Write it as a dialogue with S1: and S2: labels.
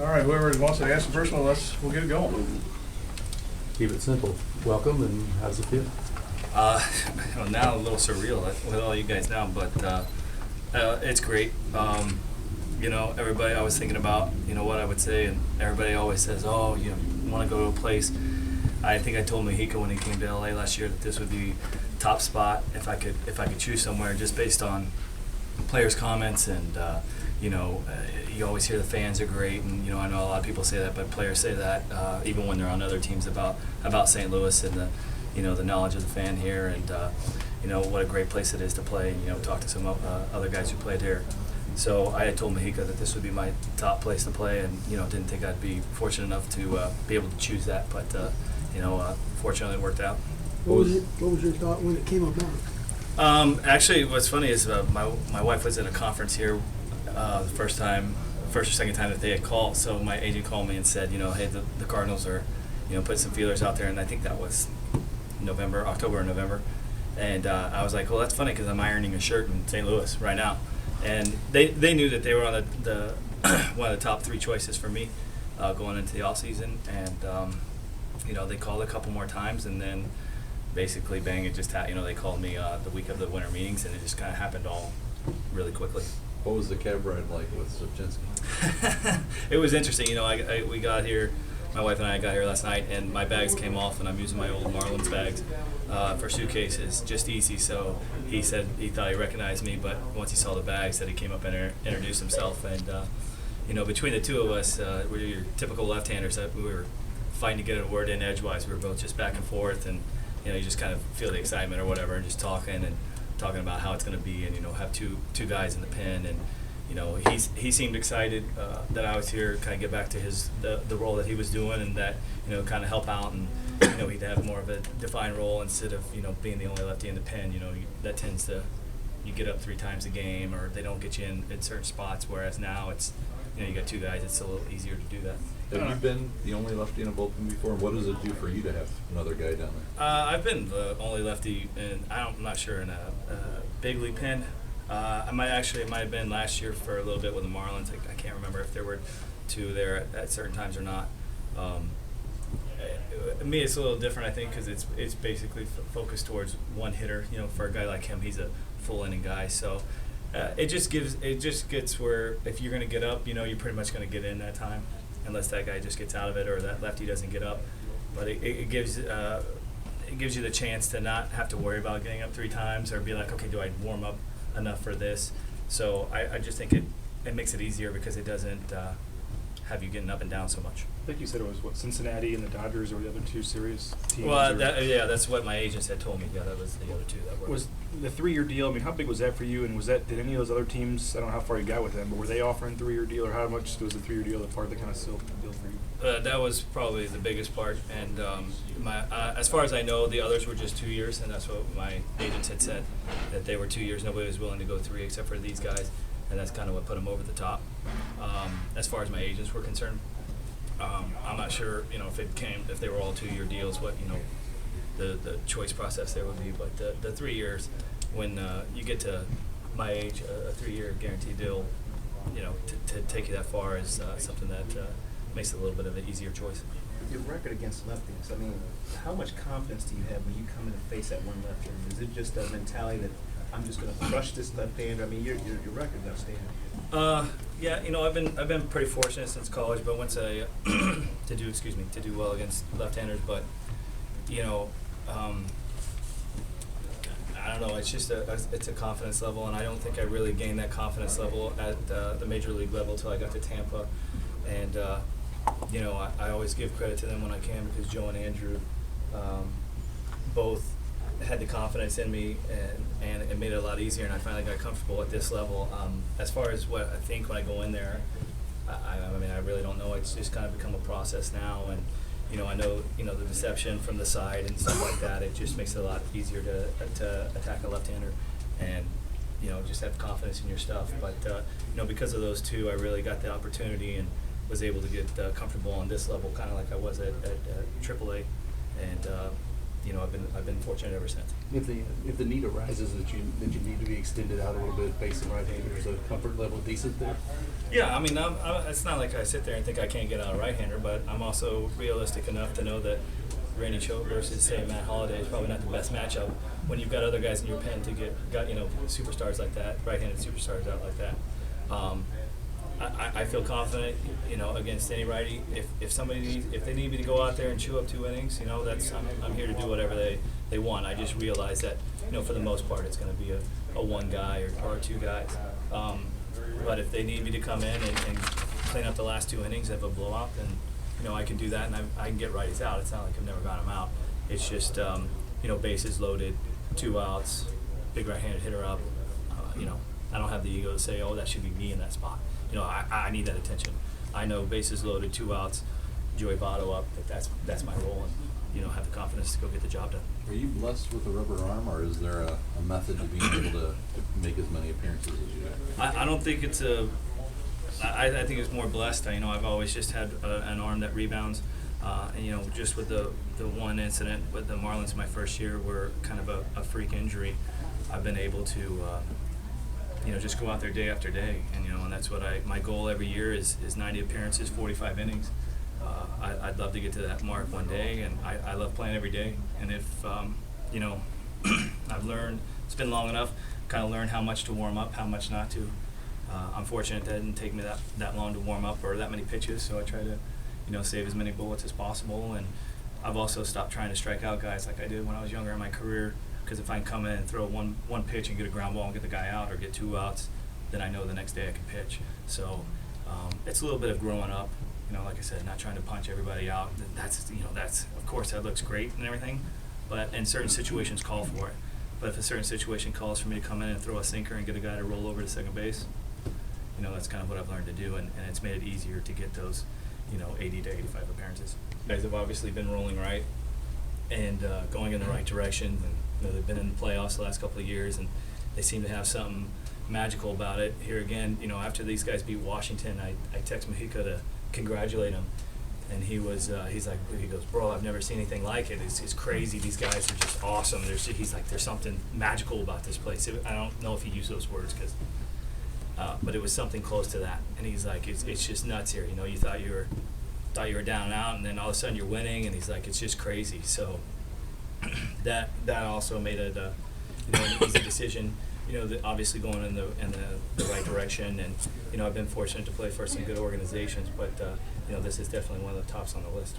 S1: All right, whoever wants to ask the first one, we'll get it going.
S2: Keep it simple. Welcome, and how's it feel?
S3: Well, now a little surreal with all you guys now, but it's great. Everybody, I was thinking about, what I would say, and everybody always says, oh, you want to go to a place. I think I told Mexico when he came to LA last year that this would be top spot if I could choose somewhere, just based on players' comments and you always hear the fans are great, and I know a lot of people say that, but players say that even when they're on other teams about St. Louis and the knowledge of the fan here, and what a great place it is to play, and talk to some other guys who played here. So I had told Mexico that this would be my top place to play, and didn't think I'd be fortunate enough to be able to choose that, but fortunately it worked out.
S4: What was your thought when it came about?
S3: Actually, what's funny is my wife was in a conference here the first or second time that they had called. So my agent called me and said, hey, the Cardinals are, put some feelers out there, and I think that was October or November. And I was like, well, that's funny because I'm ironing a shirt in St. Louis right now, and they knew that they were on the one of the top 3 choices for me going into the off season, and they called a couple more times, and then basically bang, it just they called me the week of the winter meetings, and it just kind of happened all really quickly.
S2: What was the cab ride like with Subchinski?
S3: It was interesting. We got here, my wife and I got here last night, and my bags came off, and I'm using my old Marlins bags for suitcases, just easy. So he said he thought he recognized me, but once he saw the bags, that he came up and introduced himself. And between the two of us, we're your typical left-handers. That we were fighting to get a word in edgewise. We were both just back and forth, and you just kind of feel the excitement or whatever, and just talking about how it's going to be, and have two guys in the pen, and he seemed excited that I was here, kind of get back to the role that he was doing, and that kind of help out, and he'd have more of a defined role instead of being the only lefty in the pen. That tends to, you get up 3 times a game, or they don't get you in certain spots, whereas now it's you got 2 guys, it's a little easier to do that.
S2: Have you been the only lefty in a bullpen before? What does it do for you to have another guy down there?
S3: I've been the only lefty, I'm not sure in a big league pen. It might have been last year for a little bit with the Marlins. I can't remember if there were 2 there at certain times or not. Me, it's a little different, I think, because it's basically focused towards one hitter. For a guy like him, he's a full inning guy. So it just gets where if you're going to get up, you're pretty much going to get in that time, unless that guy just gets out of it or that lefty doesn't get up. But it gives you the chance to not have to worry about getting up 3 times or be like, okay, do I warm up enough for this? So I just think it makes it easier because it doesn't have you getting up and down so much.
S5: I think you said it was Cincinnati and the Dodgers or the other 2 serious teams.
S3: Well, that's what my agents had told me. Yeah, that was the other 2 that were.
S5: Was the 3-year deal? I mean, how big was that for you? And did any of those other teams? I don't know how far you got with them, but were they offering 3-year deal, or how much was the 3-year deal the part that kind of sealed the deal for you?
S3: That was probably the biggest part, and as far as I know, the others were just 2 years, and that's what my agents had said, that they were 2 years. Nobody was willing to go 3 except for these guys, and that's kind of what put them over the top. As far as my agents were concerned, I'm not sure, if they were all 2-year deals, what the choice process there would be. But the 3 years, when you get to my age, a 3-year guaranteed deal, to take you that far is something that makes it a little bit of an easier choice.
S6: Your record against lefties, I mean, how much confidence do you have when you come in and face that one lefty? Is it just a mentality that I'm just going to crush this left-hander? I mean, your record's outstanding.
S3: Yeah, I've been pretty fortunate since college, but once I to do well against left-handers, but I don't know. It's just it's a confidence level, and I don't think I really gained that confidence level at the major league level until I got to Tampa, and I always give credit to them when I can, because Joe and Andrew both had the confidence in me, and it made it a lot easier, and I finally got comfortable at this level. As far as what I think when I go in there, I mean, I really don't know. It's just kind of become a process now, and I know the deception from the side and stuff like that. It just makes it a lot easier to attack a left-hander, and just have confidence in your stuff. But because of those 2, I really got the opportunity and was able to get comfortable on this level, kind of like I was at AAA, and I've been fortunate ever since.
S7: If the need arises that you need to be extended out a little bit, facing right-hander, is the comfort level decent there?
S3: Yeah, I mean, it's not like I sit there and think I can't get out a right-hander, but I'm also realistic enough to know that Randy Choate versus, say, Matt Holliday is probably not the best matchup when you've got other guys in your pen to got superstars like that, right-handed superstars out like that. I feel confident, against any righty. If they need me to go out there and chew up 2 innings, I'm here to do whatever they want. I just realize that, for the most part, it's going to be a one guy or 2 guys. But if they need me to come in and clean up the last 2 innings of a blowout, then I can do that, and I can get righties out. It's not like I've never got them out. It's just bases loaded, 2 outs, big right-handed hitter up. I don't have the ego to say, oh, that should be me in that spot. I need that attention. I know bases loaded, 2 outs, Joey Votto up. That's my role, and have the confidence to go get the job done.
S2: Are you blessed with a rubber arm, or is there a method to being able to make as many appearances as you have?
S3: I don't think it's I think it's more blessed. I've always just had an arm that rebounds. And just with the one incident with the Marlins in my first year, were kind of a freak injury, I've been able to just go out there day after day, and that's what my goal every year is 90 appearances, 45 innings. I'd love to get to that mark one day, and I love playing every day. And if I've learned, it's been long enough, kind of learned how much to warm up, how much not to. I'm fortunate that it didn't take me that long to warm up or that many pitches, so I try to save as many bullets as possible. And I've also stopped trying to strike out guys like I did when I was younger in my career, because if I can come in and throw one pitch and get a ground ball and get the guy out, or get 2 outs, then I know the next day I can pitch. So it's a little bit of growing up. Like I said, not trying to punch everybody out. That's of course that looks great and everything, but in certain situations call for it. But if a certain situation calls for me to come in and throw a sinker and get a guy to roll over to second base, that's kind of what I've learned to do, and it's made it easier to get those 80 to 85 appearances. Guys have obviously been rolling right and going in the right direction, and they've been in the playoffs the last couple of years, and they seem to have something magical about it. Here again, after these guys beat Washington, I text Mexico to congratulate him, and he goes, bro, I've never seen anything like it. It's crazy. These guys are just awesome. He's like, there's something magical about this place. I don't know if he used those words, but it was something close to that. And he's like, it's just nuts here. You thought you were down and out, and then all of a sudden you're winning. And he's like, it's just crazy. So that also made it an easy decision. Obviously going in the right direction. And I've been fortunate to play for some good organizations, but this is definitely one of the tops on the list.